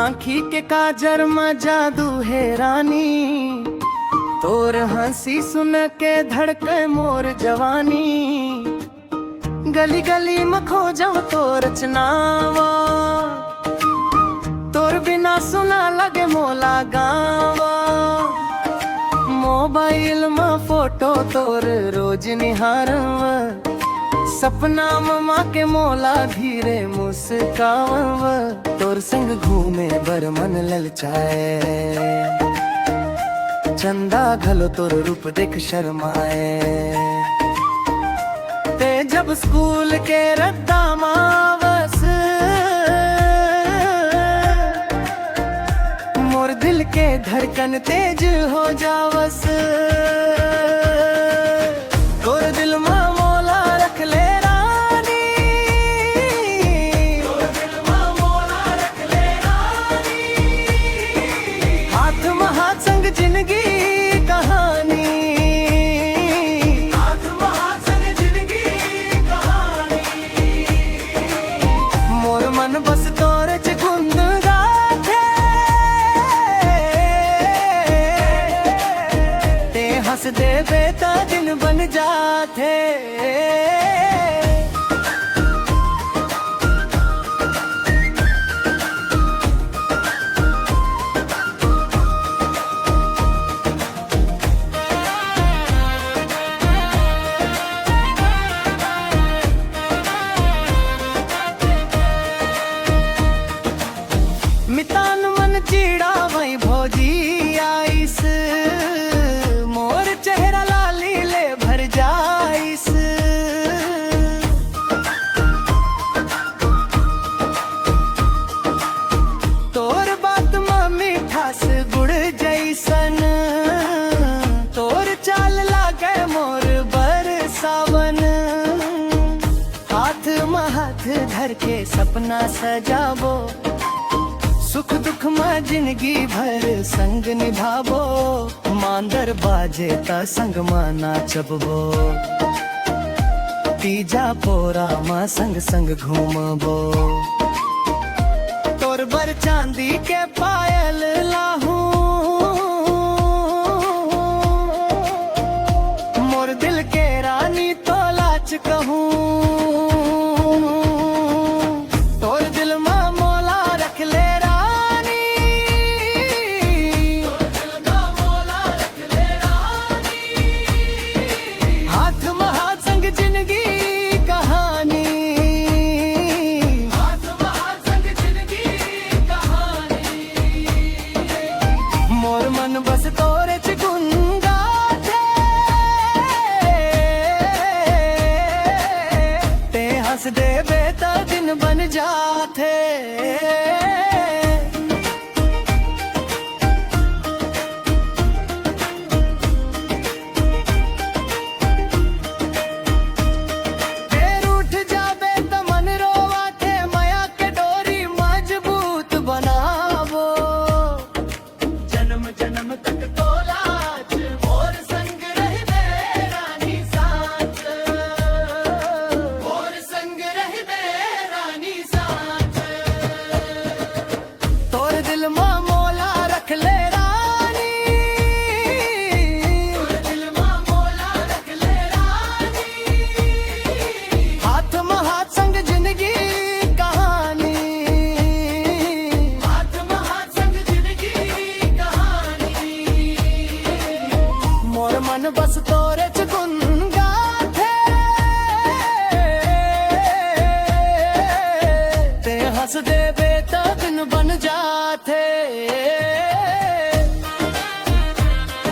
आँखी के काजर में जादू है रानी, तोर हंसी सुन के धड़के मोर जवानी। गली गली में खो जाओ तोर रचनावा, तोर बिना सुना लगे मोला गावा। मोबाइल में फोटो तोर रोज निहारवा, सपना में माँ के मोला धीरे मुस्कावा। तोर संग घूमे बर मन ललचाए, चंदा घलो तोर रूप देख शर्माए। ते जब स्कूल के रद्दा मावस, मोर दिल के धड़कन तेज हो जावस। तोर दिल में मोला रख ले रानी, तोर दिल में मोला रख ले रानी। हाथ में हाथ संग जिंदगी कहानी, हाथ में हाथ संग जिंदगी कहानी। मोर मन बस तोर च गुंद गाथे, ते हंस दे बेता दिन बन जाते। मितान मन चीड़ा वही भौजी आइस, मोर चेहरा लाली ले भर जाइस। तोर बात में मीठास गुड़ जैसन, तोर चाल लागे मोर बरसावन। हाथ में हाथ धर के सपना सजाबो, सुख दुख में जिंदगी भर संग निभाबो। मांदर बाजे ता संग में नाचबो, तीजा पोरा में संग संग घूमबो। तोर बर चांदी के पायल लाहू, मोर दिल के रानी तो लाच कहूँ। तोर दिल में मोला रख ले रानी, तोर दिल में मोला रख ले रानी। हाथ में हाथ संग जिंदगी कहानी, हाथ में हाथ संग जिंदगी कहानी। मोर मन बस तोरे च गुंगा थे, ते हंस दे बेता दिन बन जाते। देर उठ जाबे त मन रोवाथे, माया के डोरी मजबूत बनावो। जन्म जन्म तक तोलाच मोर संग रहबे रानी साथ, मोर संग रहबे रानी साथ। तोर दिल में मोला रख ले रानी, तोर दिल में मोला रख ले रानी। हाथ में हाथ संग जिंदगी कहानी, हाथ में हाथ संग जिंदगी कहानी। मोर मन बस तोरे च गुनगा थे, ते हंस दे बेता दिन बन जाते।